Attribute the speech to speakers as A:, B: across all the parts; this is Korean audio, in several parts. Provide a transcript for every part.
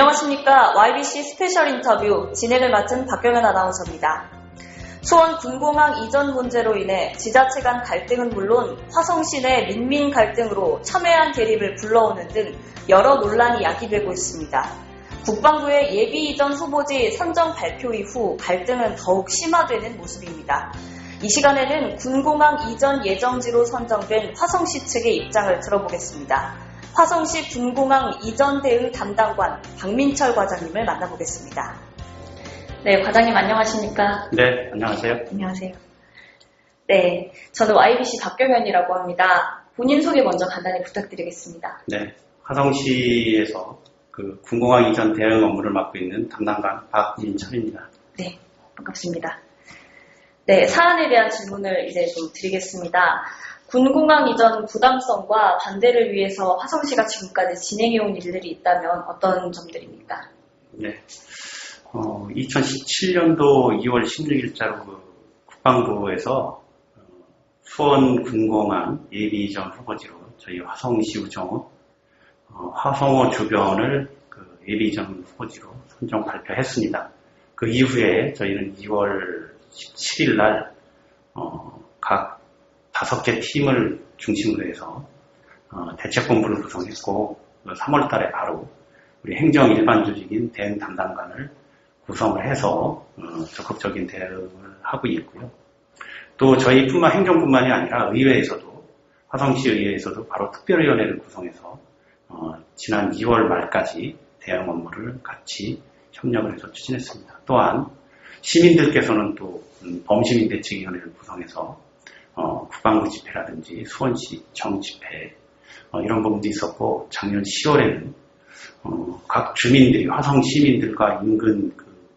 A: 안녕하십니까. YBC 스페셜 인터뷰 진행을 맡은 박경연 아나운서입니다. 수원 군공항 이전 문제로 인해 지자체 간 갈등은 물론 화성시 내 민민 갈등으로 첨예한 대립을 불러오는 등 여러 논란이 야기되고 있습니다. 국방부의 예비 이전 후보지 선정 발표 이후 갈등은 더욱 심화되는 모습입니다. 이 시간에는 군공항 이전 예정지로 선정된 화성시 측의 입장을 들어보겠습니다. 화성시 군공항 이전 대응 담당관 박민철 과장님을 만나보겠습니다. 네, 과장님 안녕하십니까?
B: 네, 안녕하세요.
A: 안녕하세요. 네, 저는 YBC 박경연이라고 합니다. 본인 소개 먼저 간단히 부탁드리겠습니다.
B: 네, 화성시에서 군공항 이전 대응 업무를 맡고 있는 담당관 박민철입니다.
A: 네, 반갑습니다. 네, 사안에 대한 질문을 이제 좀 드리겠습니다. 군공항 이전 부담성과 반대를 위해서 화성시가 지금까지 진행해온 일들이 있다면 어떤 점들입니까?
B: 네, 2017년도 2월 16일자로 국방부에서 수원 군공항 예비 이전 후보지로 저희 화성시 우정읍 화성호 주변을 예비 이전 후보지로 선정 발표했습니다. 그 이후에 저희는 2월 17일 날 각 5개 팀을 중심으로 해서 대책본부를 구성했고 3월 달에 바로 우리 행정 일반 조직인 대응 담당관을 구성을 해서 적극적인 대응을 하고 있고요. 또 저희뿐만 행정뿐만이 아니라 의회에서도 화성시 의회에서도 바로 특별위원회를 구성해서 지난 2월 말까지 대응 업무를 같이 협력을 해서 추진했습니다. 또한 시민들께서는 또 범시민 대책위원회를 구성해서 국방부 집회라든지 수원시청 집회 이런 부분도 있었고 작년 10월에는 각 주민들이 화성 시민들과 인근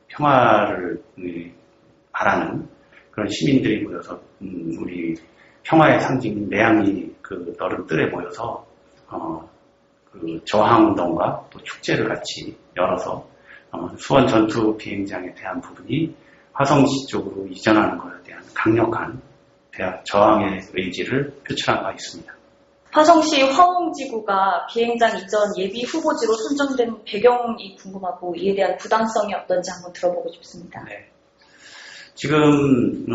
B: 평화를 바라는 그런 시민들이 모여서 우리 평화의 상징인 매양리 너른 뜰에 모여서 저항운동과 또 축제를 같이 열어서 수원 전투 비행장에 대한 부분이 화성시 쪽으로 이전하는 것에 대한 강력한 저항의 의지를 표출한 바 있습니다.
A: 화성시 화홍지구가 비행장 이전 예비 후보지로 선정된 배경이 궁금하고 이에 대한 부담성이 어떤지 한번 들어보고 싶습니다.
B: 네. 지금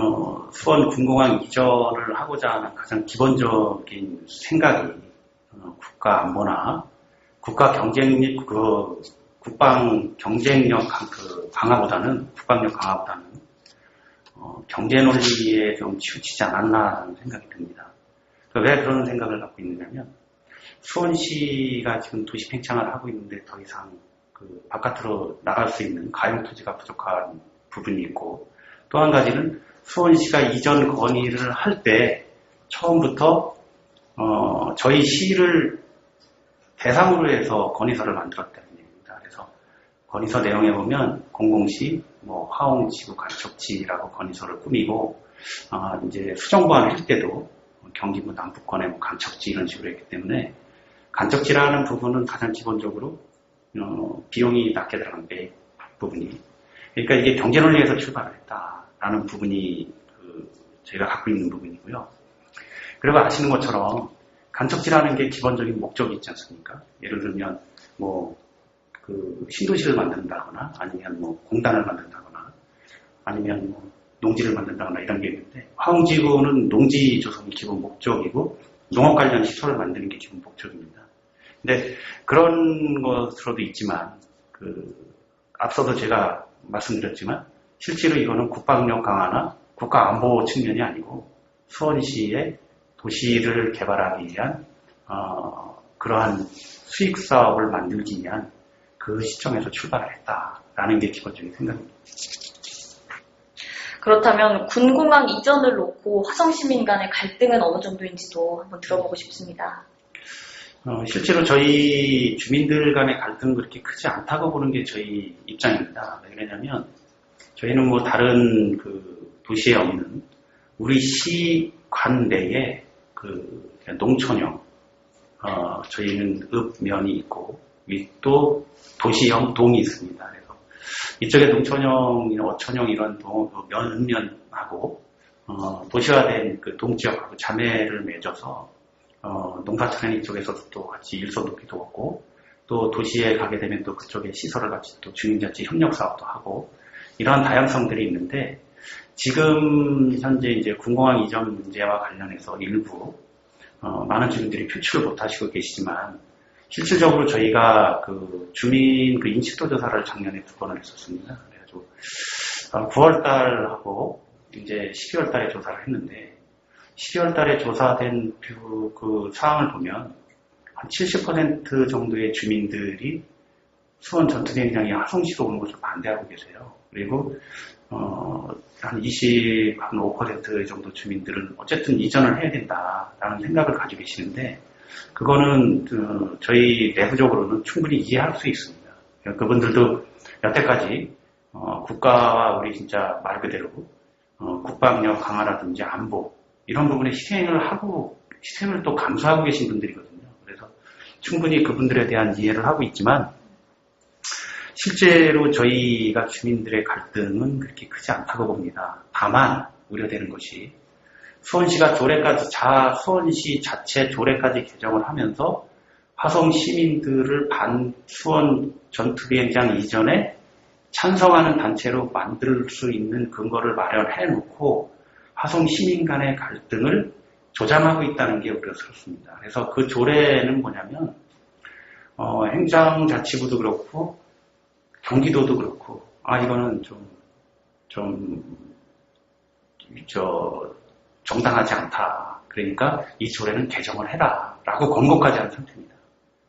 B: 수원 군공항 이전을 하고자 하는 가장 기본적인 생각이 국가 안보나 국가 경쟁력 국방 경쟁력 강화보다는 국방력 강화보다는 경제 논리에 좀 치우치지 않았나라는 생각이 듭니다. 왜 그런 생각을 갖고 있느냐면 수원시가 지금 도시 팽창을 하고 있는데 더 이상 바깥으로 나갈 수 있는 가용 토지가 부족한 부분이 있고 또 한 가지는 수원시가 이전 건의를 할 때 처음부터 저희 시를 대상으로 해서 건의서를 만들었다는 얘기입니다. 그래서 건의서 내용에 보면 공공시, 화홍지구 간척지라고 건의서를 꾸미고 이제 수정보완을 할 때도 경기도 남북권의 간척지 이런 식으로 했기 때문에 간척지라는 부분은 가장 기본적으로 비용이 낮게 들어간 부분이 그러니까 이게 경제 논리에서 출발을 했다라는 부분이 저희가 갖고 있는 부분이고요. 그리고 아시는 것처럼 간척지라는 게 기본적인 목적이 있지 않습니까? 예를 들면 신도시를 만든다거나 아니면 공단을 만든다거나 아니면 농지를 만든다거나 이런 게 있는데 화홍지구는 농지 조성이 기본 목적이고 농업 관련 시설을 만드는 게 기본 목적입니다. 근데 그런 것으로도 있지만 앞서도 제가 말씀드렸지만 실제로 이거는 국방력 강화나 국가 안보 측면이 아니고 수원시의 도시를 개발하기 위한 그러한 수익 사업을 만들기 위한 그 시점에서 출발을 했다라는 게 기본적인 생각입니다.
A: 그렇다면 군공항 이전을 놓고 화성시민 간의 갈등은 어느 정도인지도 한번 들어보고 싶습니다.
B: 실제로 저희 주민들 간의 갈등은 그렇게 크지 않다고 보는 게 저희 입장입니다. 왜냐하면 저희는 다른 도시에 없는 우리 시 관내에 농촌형 저희는 읍면이 있고 또 도시형 동이 있습니다. 그래서 이쪽에 농촌형이나 어촌형 이런 면하고 도시화된 동지역하고 자매를 맺어서 농사철원 이쪽에서도 또 같이 일손 돕기도 하고 또 도시에 가게 되면 또 그쪽에 시설을 같이 또 주민자치 협력 사업도 하고 이러한 다양성들이 있는데 지금 현재 이제 군공항 이전 문제와 관련해서 일부 많은 주민들이 표출을 못 하시고 계시지만 실질적으로 저희가 그 주민 그 인식도 조사를 작년에 2번을 했었습니다. 그래가지고 9월 달하고 이제 12월 달에 조사를 했는데 12월 달에 조사된 그 사항을 보면 한 70% 정도의 주민들이 수원 전투비행장이 화성시로 오는 것을 반대하고 계세요. 그리고 한 25% 정도 주민들은 어쨌든 이전을 해야 된다라는 생각을 가지고 계시는데 그거는 저희 내부적으로는 충분히 이해할 수 있습니다. 그분들도 여태까지 국가와 우리 진짜 말 그대로 국방력 강화라든지 안보 이런 부분에 희생을 또 감수하고 계신 분들이거든요. 그래서 충분히 그분들에 대한 이해를 하고 있지만 실제로 저희가 주민들의 갈등은 그렇게 크지 않다고 봅니다. 다만 우려되는 것이 수원시가 수원시 자체 조례까지 개정을 하면서 화성 시민들을 수원 전투비행장 이전에 찬성하는 단체로 만들 수 있는 근거를 마련해 놓고 화성 시민 간의 갈등을 조장하고 있다는 게 우려스럽습니다. 그래서 그 조례는 뭐냐면 행정자치부도 그렇고 경기도도 그렇고 이거는 정당하지 않다. 그러니까 이 조례는 개정을 해라라고 권고까지 한 상태입니다.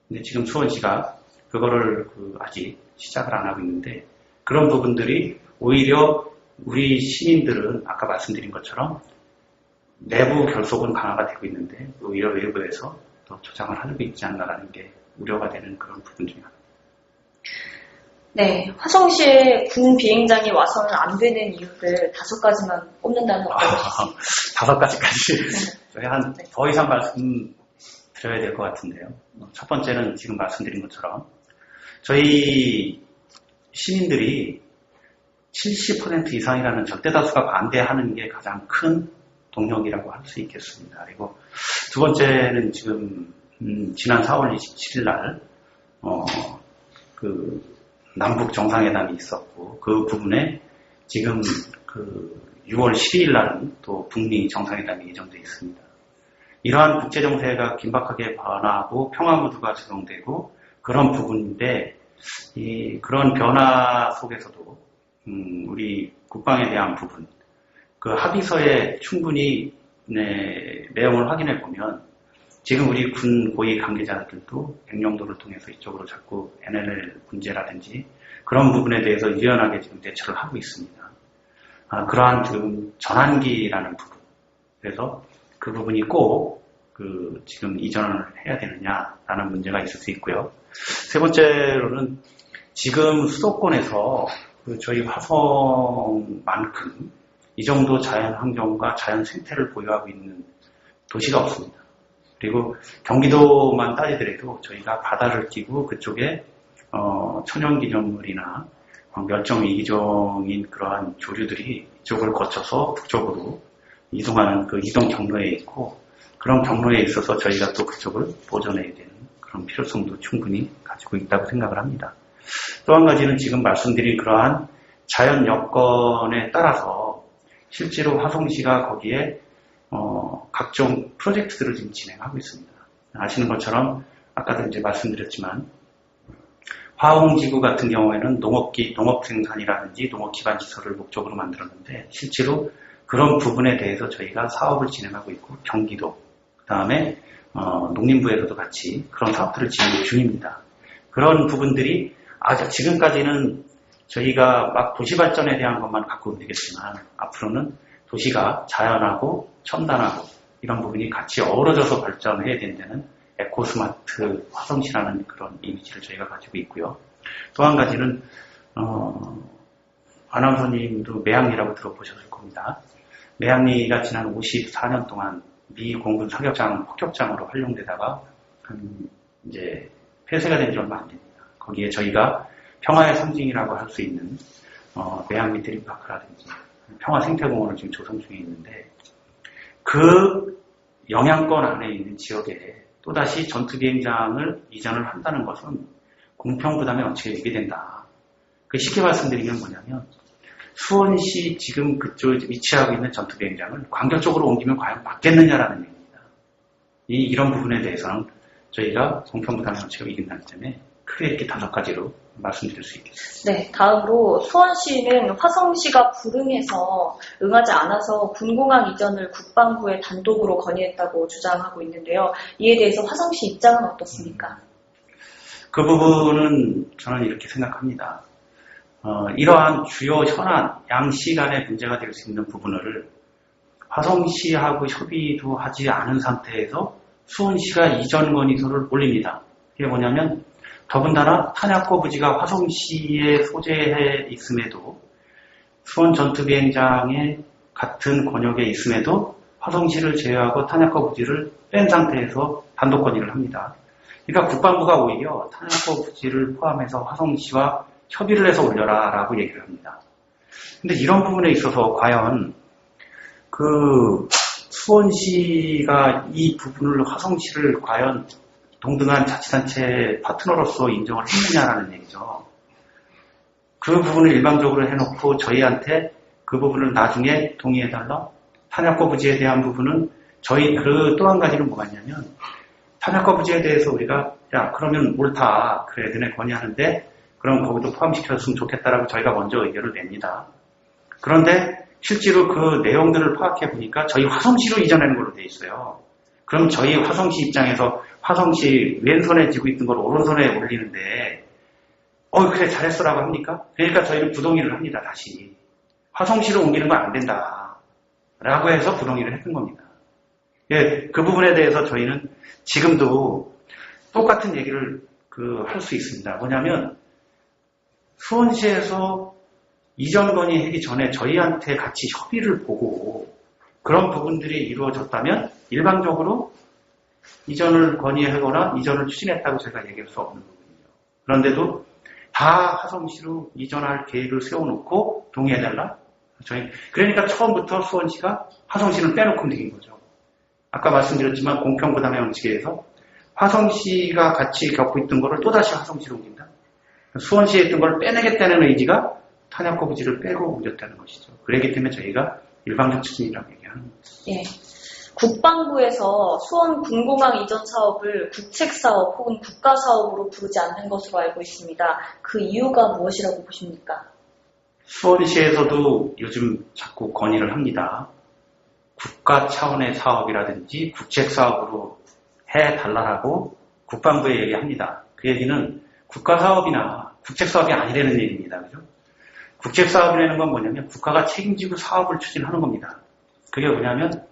B: 근데 지금 수원시가 그거를 아직 시작을 안 하고 있는데 그런 부분들이 오히려 우리 시민들은 아까 말씀드린 것처럼 내부 결속은 강화가 되고 있는데 오히려 외부에서 더 조장을 하고 있지 않나라는 게 우려가 되는 그런 부분 중에 하나입니다.
A: 네, 화성시에 군 비행장이 와서는 안 되는 이유를 5가지만 꼽는다면 어떠실까요?
B: 5가지까지 저희 더 이상 말씀드려야 될 것 같은데요. 첫 번째는 지금 말씀드린 것처럼 저희 시민들이 70% 이상이라는 절대다수가 반대하는 게 가장 큰 동력이라고 할 수 있겠습니다. 그리고 두 번째는 지금 지난 4월 27일 날 남북 정상회담이 있었고 그 부분에 지금 6월 12일 날은 또 북미 정상회담이 예정되어 있습니다. 이러한 국제 정세가 긴박하게 변하고 평화 무드가 조성되고 그런 부분인데 그런 변화 속에서도 우리 국방에 대한 부분 그 합의서에 충분히 내용을 확인해 보면 지금 우리 군 고위 관계자들도 백령도를 통해서 이쪽으로 자꾸 NLL 문제라든지 그런 부분에 대해서 유연하게 지금 대처를 하고 있습니다. 그러한 지금 전환기라는 부분. 그래서 그 부분이 꼭 지금 이전을 해야 되느냐라는 문제가 있을 수 있고요. 세 번째로는 지금 수도권에서 저희 화성만큼 이 정도 자연 환경과 자연 생태를 보유하고 있는 도시가 없습니다. 그리고 경기도만 따지더라도 저희가 바다를 끼고 그쪽에 천연기념물이나 멸종위기종인 그러한 조류들이 이쪽을 거쳐서 북쪽으로 이동하는 그 이동 경로에 있고 그런 경로에 있어서 저희가 또 그쪽을 보존해야 되는 그런 필요성도 충분히 가지고 있다고 생각을 합니다. 또 한 가지는 지금 말씀드린 그러한 자연 여건에 따라서 실제로 화성시가 거기에 각종 프로젝트들을 지금 진행하고 있습니다. 아시는 것처럼 아까도 이제 말씀드렸지만 화홍지구 같은 경우에는 농업 생산이라든지 농업 기반 시설을 목적으로 만들었는데 실제로 그런 부분에 대해서 저희가 사업을 진행하고 있고 경기도 그다음에 농림부에서도 같이 그런 사업들을 진행 중입니다. 그런 부분들이 지금까지는 저희가 막 도시 발전에 대한 것만 갖고 움직였지만 앞으로는 도시가 자연하고 첨단하고 이런 부분이 같이 어우러져서 발전해야 된다는 에코스마트 화성시라는 그런 이미지를 저희가 가지고 있고요. 또 한 가지는 아나운서님도 매항리라고 들어보셨을 겁니다. 매항리가 지난 54년 동안 미 공군 사격장 폭격장으로 활용되다가 이제 폐쇄가 된 지 얼마 안 됩니다. 거기에 저희가 평화의 상징이라고 할 수 있는 매항리 드림파크라든지 평화 생태공원을 지금 조성 중에 있는데 그 영향권 안에 있는 지역에 또다시 전투비행장을 이전을 한다는 것은 공평부담의 원칙에 위배된다. 쉽게 말씀드리면 뭐냐면 수원시 지금 그쪽 위치하고 있는 전투비행장을 광교 쪽으로 옮기면 과연 맞겠느냐라는 얘기입니다. 이런 부분에 대해서는 저희가 공평부담의 원칙을 이긴다는 점에 크게 이렇게 5가지로 말씀드릴 수 있겠습니다.
A: 네, 다음으로 수원시는 화성시가 불응해서 응하지 않아서 군공항 이전을 국방부에 단독으로 건의했다고 주장하고 있는데요. 이에 대해서 화성시 입장은 어떻습니까?
B: 그 부분은 저는 이렇게 생각합니다. 이러한 주요 현안, 양시 간의 문제가 될 수 있는 부분을 화성시하고 협의도 하지 않은 상태에서 수원시가 이전 건의서를 올립니다. 이게 뭐냐면 더군다나 탄약고 부지가 화성시에 소재해 있음에도 수원 전투비행장의 같은 권역에 있음에도 화성시를 제외하고 탄약고 부지를 뺀 상태에서 단독 건의를 합니다. 그러니까 국방부가 오히려 탄약고 부지를 포함해서 화성시와 협의를 해서 올려라라고 얘기를 합니다. 근데 이런 부분에 있어서 과연 수원시가 이 부분을 화성시를 과연 동등한 자치단체 파트너로서 인정을 했느냐라는 얘기죠. 그 부분을 일방적으로 해놓고 저희한테 그 부분을 나중에 동의해달라. 탄약고 부지에 대한 부분은 저희 또 한 가지는 뭐가 있냐면 탄약고 부지에 대해서 우리가 야 그러면 옳다. 그래 너네 건의하는데 그럼 거기도 포함시켰으면 좋겠다라고 저희가 먼저 의견을 냅니다. 그런데 실제로 그 내용들을 파악해 보니까 저희 화성시로 이전하는 걸로 돼 있어요. 그럼 저희 화성시 입장에서 화성시 왼손에 쥐고 있던 걸 오른손에 올리는데 그래 잘했어라고 합니까? 그러니까 저희는 부동의를 합니다. 다시 화성시로 옮기는 건 안 된다 라고 해서 부동의를 했던 겁니다. 예, 그 부분에 대해서 저희는 지금도 똑같은 얘기를 할 수 있습니다. 뭐냐면 수원시에서 이전 건의하기 전에 저희한테 같이 협의를 보고 그런 부분들이 이루어졌다면 일방적으로 이전을 건의하거나 이전을 추진했다고 제가 얘기할 수 없는 부분이에요. 그런데도 다 화성시로 이전할 계획을 세워놓고 동의해달라? 그러니까 처음부터 수원시가 화성시는 빼놓고 움직인 거죠. 아까 말씀드렸지만 공평부담의 원칙에 의해서 화성시가 같이 겪고 있던 거를 또다시 화성시로 옮긴다. 수원시에 있던 걸 빼내겠다는 의지가 탄약고 부지를 빼고 옮겼다는 것이죠. 그렇기 때문에 저희가 일방적 추진이라고 얘기하는 겁니다.
A: 예. 국방부에서 수원 군공항 이전 사업을 국책사업 혹은 국가사업으로 부르지 않는 것으로 알고 있습니다. 그 이유가 무엇이라고 보십니까?
B: 수원시에서도 요즘 자꾸 건의를 합니다. 국가 차원의 사업이라든지 국책사업으로 해달라고 국방부에 얘기합니다. 그 얘기는 국가사업이나 국책사업이 아니라는 얘기입니다. 그죠? 국책사업이라는 건 뭐냐면 국가가 책임지고 사업을 추진하는 겁니다. 그게 뭐냐면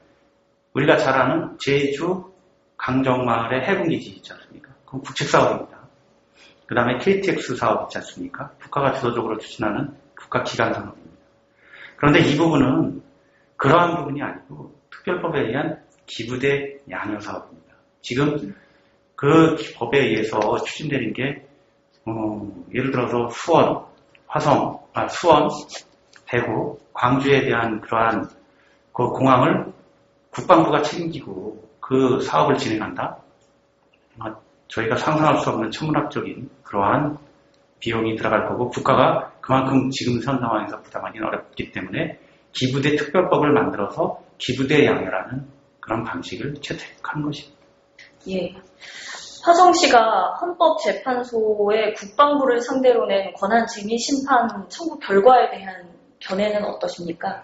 B: 우리가 잘 아는 제주 강정마을의 해군기지 있지 않습니까? 그건 국책사업입니다. 그 다음에 KTX 사업 있지 않습니까? 국가가 주도적으로 추진하는 국가기관 산업입니다. 그런데 이 부분은 그러한 부분이 아니고 특별법에 의한 기부대 양효 사업입니다. 지금 그 법에 의해서 추진되는 게 예를 들어서 수원, 대구, 광주에 대한 그러한 그 공항을 국방부가 책임지고 그 사업을 진행한다. 저희가 상상할 수 없는 천문학적인 그러한 비용이 들어갈 거고 국가가 그만큼 지금 현 상황에서 부담하기는 어렵기 때문에 기부대 특별법을 만들어서 기부대 양효라는 그런 방식을 채택한 것입니다.
A: 예. 화성시가 헌법재판소에 국방부를 상대로 낸 권한쟁의 심판 청구 결과에 대한 견해는 어떠십니까?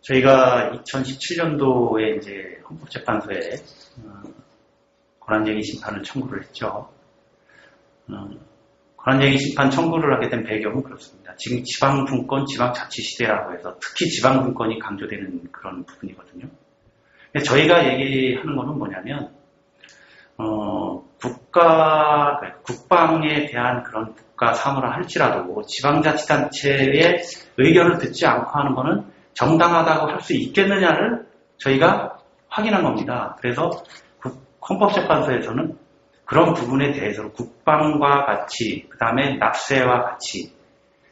B: 저희가 2017년도에 이제 헌법재판소에 권한쟁의 심판을 청구를 했죠. 권한쟁의 심판 청구를 하게 된 배경은 그렇습니다. 지금 지방분권, 지방자치시대라고 해서 특히 지방분권이 강조되는 그런 부분이거든요. 근데 저희가 얘기하는 거는 뭐냐면 국방에 대한 그런 국가 사무를 할지라도 지방자치단체의 의견을 듣지 않고 하는 거는 정당하다고 할 수 있겠느냐를 저희가 확인한 겁니다. 그래서 헌법재판소에서는 그런 부분에 대해서는 국방과 같이, 그 다음에 납세와 같이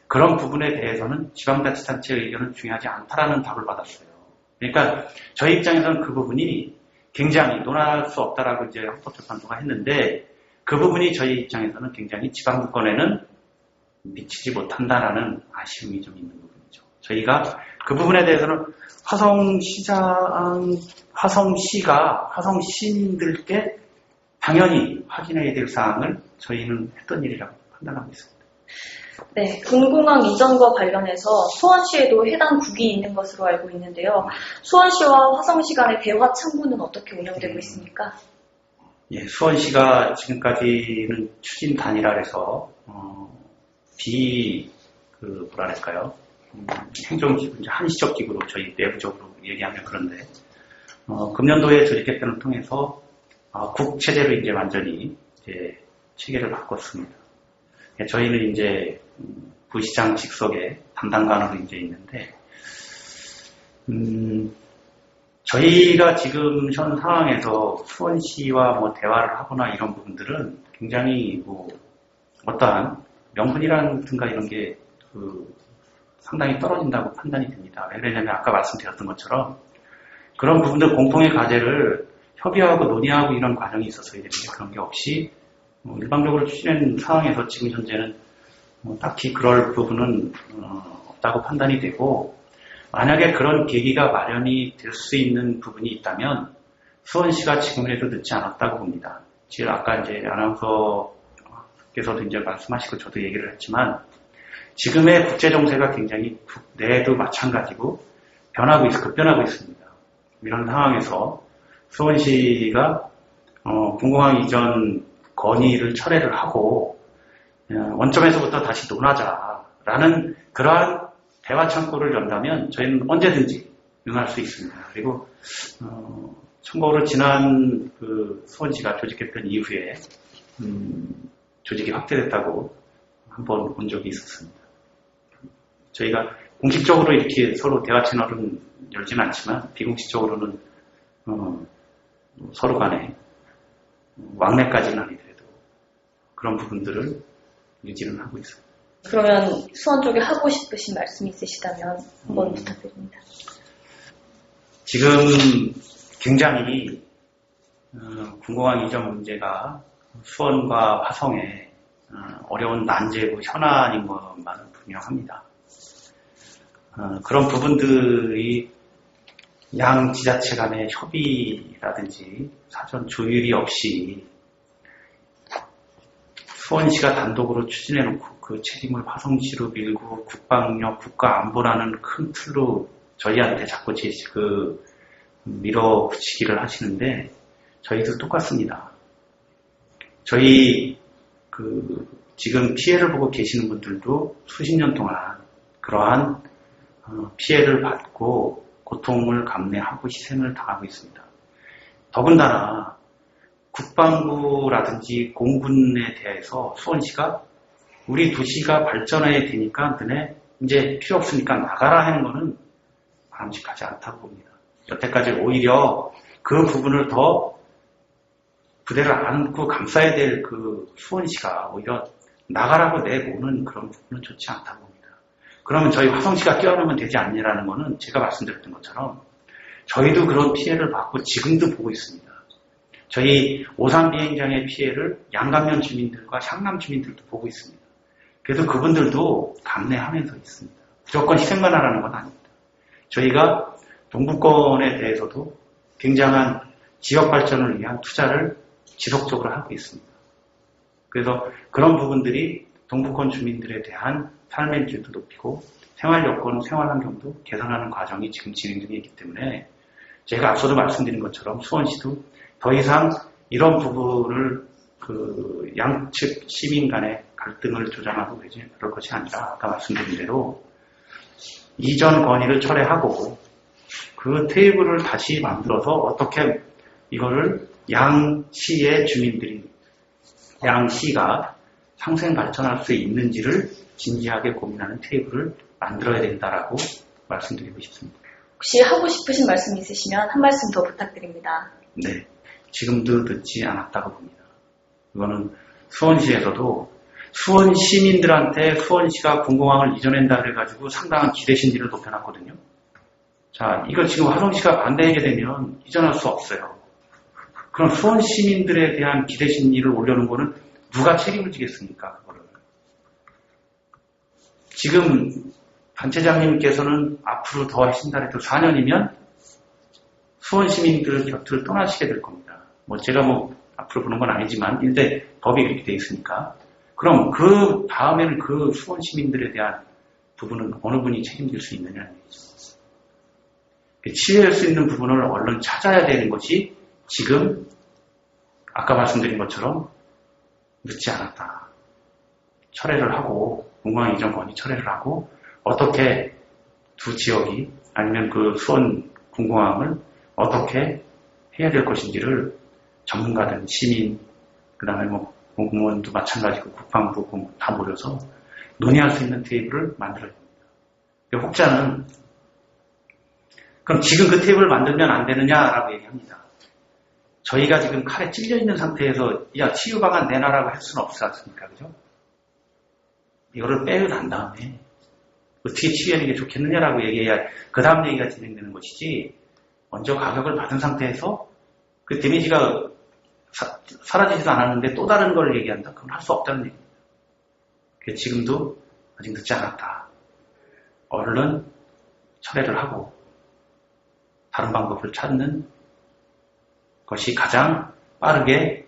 B: 그런 부분에 대해서는 지방자치단체의 의견은 중요하지 않다라는 답을 받았어요. 그러니까 저희 입장에서는 그 부분이 굉장히 논할 수 없다라고 이제 헌법재판소가 했는데 그 부분이 저희 입장에서는 굉장히 지방분권에는 미치지 못한다라는 아쉬움이 좀 있는 부분이죠. 저희가 그 부분에 대해서는 화성시가 화성 시민들께 당연히 확인해야 될 사항을 저희는 했던 일이라고 판단하고 있습니다.
A: 네, 군공항 이전과 관련해서 수원시에도 해당 국이 있는 것으로 알고 있는데요. 수원시와 화성시 간의 대화 창구는 어떻게 운영되고 있습니까?
B: 예, 수원시가 지금까지는 추진 단일화해서 행정기구, 한시적 기구로 저희 내부적으로 얘기하면 그런데 금년도에 조직 개편을 통해서 국체제로 이제 완전히 이제 체계를 바꿨습니다. 예, 저희는 이제 부시장 직속의 담당관으로 이제 있는데 저희가 지금 현 상황에서 수원시와 대화를 하거나 이런 부분들은 굉장히 어떠한 명분이라든가 이런 게 상당히 떨어진다고 판단이 됩니다. 왜 그러냐면 아까 말씀드렸던 것처럼 그런 부분들 공통의 과제를 협의하고 논의하고 이런 과정이 있었어야 되는데 그런 게 없이 일방적으로 추진한 상황에서 지금 현재는 딱히 그럴 부분은 없다고 판단이 되고 만약에 그런 계기가 마련이 될 수 있는 부분이 있다면 수원시가 지금이라도 늦지 않았다고 봅니다. 지금 아까 이제 아나운서께서도 이제 말씀하시고 저도 얘기를 했지만 지금의 국제 정세가 굉장히 국내에도 마찬가지고 급변하고 있습니다. 이런 상황에서 수원시가 군공항 이전 건의를 철회를 하고 원점에서부터 다시 논하자라는 그러한 대화 창구를 연다면 저희는 언제든지 응할 수 있습니다. 그리고 참고로 지난 수원시가 조직 개편 이후에 조직이 확대됐다고 한번 본 적이 있었습니다. 저희가 공식적으로 이렇게 서로 대화 채널은 열지는 않지만 비공식적으로는 서로 간에 왕래까지는 아니더라도 그런 부분들을 유지는 하고 있습니다.
A: 그러면 수원 쪽에 하고 싶으신 말씀이 있으시다면 한번 부탁드립니다.
B: 지금 굉장히 군공항 이전 문제가 수원과 화성에 어려운 난제고 현안인 것만은 분명합니다. 그런 부분들이 양 지자체 간의 협의라든지 사전 조율이 없이 수원시가 단독으로 추진해놓고 그 책임을 화성시로 밀고 국방력, 국가안보라는 큰 틀로 저희한테 자꾸 밀어붙이기를 하시는데 저희도 똑같습니다. 저희 지금 피해를 보고 계시는 분들도 수십 년 동안 그러한 피해를 받고 고통을 감내하고 희생을 당하고 있습니다. 더군다나 국방부라든지 공군에 대해서 수원시가 우리 도시가 발전해야 되니까 너네 이제 필요 없으니까 나가라 하는 거는 바람직하지 않다고 봅니다. 여태까지 오히려 그 부분을 더 부대를 안고 감싸야 될 수원시가 오히려 나가라고 내보는 그런 부분은 좋지 않다고 봅니다. 그러면 저희 화성시가 끼어들면 되지 않냐라는 거는 제가 말씀드렸던 것처럼 저희도 그런 피해를 받고 지금도 보고 있습니다. 저희 오산 비행장의 피해를 양강면 주민들과 향남 주민들도 보고 있습니다. 그래서 그분들도 감내하면서 있습니다. 무조건 희생만 하라는 건 아닙니다. 저희가 동부권에 대해서도 굉장한 지역 발전을 위한 투자를 지속적으로 하고 있습니다. 그래서 그런 부분들이 동부권 주민들에 대한 삶의 질도 높이고 생활 여건, 생활 환경도 개선하는 과정이 지금 진행 중에 있기 때문에 제가 앞서도 말씀드린 것처럼 수원시도 더 이상 이런 부분을 양측 시민 간의 갈등을 조장하고 그럴 것이 아니라 아까 말씀드린 대로 이전 건의를 철회하고 그 테이블을 다시 만들어서 어떻게 이거를 양시의 주민들이 양시가 상생 발전할 수 있는지를 진지하게 고민하는 테이블을 만들어야 된다라고 말씀드리고 싶습니다.
A: 혹시 하고 싶으신 말씀 있으시면 한 말씀 더 부탁드립니다.
B: 네, 지금도 늦지 않았다고 봅니다. 이거는 수원시에서도 수원 시민들한테 수원시가 군공항을 이전한다 그래가지고 상당한 기대심리를 높여놨거든요. 자, 이걸 지금 화성시가 반대하게 되면 이전할 수 없어요. 그럼 수원 시민들에 대한 기대 심리를 올려놓은 거는 누가 책임을 지겠습니까? 그거를. 지금 단체장님께서는 앞으로 더 하신다 해도 4년이면 수원 시민들 곁을 떠나시게 될 겁니다. 제가 앞으로 보는 건 아니지만 일대 법이 그렇게 돼 있으니까. 그럼 그 다음에는 그 수원 시민들에 대한 부분은 어느 분이 책임질 수 있느냐는 얘기죠. 치유할 수 있는 부분을 얼른 찾아야 되는 것이 지금 아까 말씀드린 것처럼 늦지 않았다. 철회를 하고 공항 이전 건의 철회를 하고 어떻게 두 지역이 아니면 그 수원 군공항을 어떻게 해야 될 것인지를 전문가들, 시민, 그 다음에 공무원도 마찬가지고 국방부 다 모여서 논의할 수 있는 테이블을 만들어야 됩니다. 혹자는 그럼 지금 그 테이블을 만들면 안 되느냐라고 얘기합니다. 저희가 지금 칼에 찔려 있는 상태에서 야 치유 방안 내놔라고 할 수는 없지 않습니까? 그죠? 이거를 빼고 난 다음에 어떻게 치유하는 게 좋겠느냐라고 얘기해야 그 다음 얘기가 진행되는 것이지 먼저 가격을 받은 상태에서 그 데미지가 사라지지도 않았는데 또 다른 걸 얘기한다? 그건 할 수 없다는 얘기입니다. 지금도 아직 늦지 않았다. 얼른 철회를 하고 다른 방법을 찾는 것이 가장 빠르게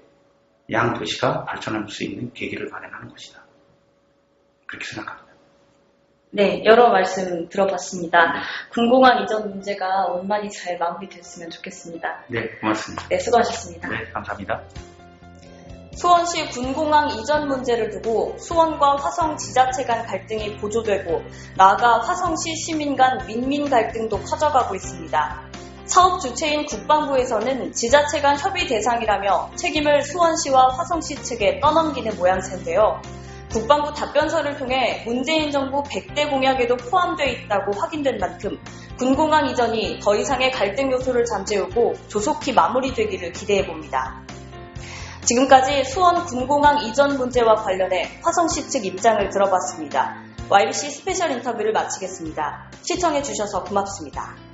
B: 양 도시가 발전할 수 있는 계기를 마련하는 것이다. 그렇게 생각합니다.
A: 네, 여러 말씀 들어봤습니다. 군공항 이전 문제가 원만히 잘 마무리됐으면 좋겠습니다.
B: 네, 고맙습니다.
A: 네, 수고하셨습니다.
B: 네, 감사합니다.
A: 수원시 군공항 이전 문제를 두고 수원과 화성 지자체 간 갈등이 고조되고 나아가 화성시 시민 간 민민 갈등도 커져가고 있습니다. 사업 주체인 국방부에서는 지자체 간 협의 대상이라며 책임을 수원시와 화성시 측에 떠넘기는 모양새인데요. 국방부 답변서를 통해 문재인 정부 100대 공약에도 포함되어 있다고 확인된 만큼 군공항 이전이 더 이상의 갈등 요소를 잠재우고 조속히 마무리되기를 기대해봅니다. 지금까지 수원 군공항 이전 문제와 관련해 화성시 측 입장을 들어봤습니다. YBC 스페셜 인터뷰를 마치겠습니다. 시청해주셔서 고맙습니다.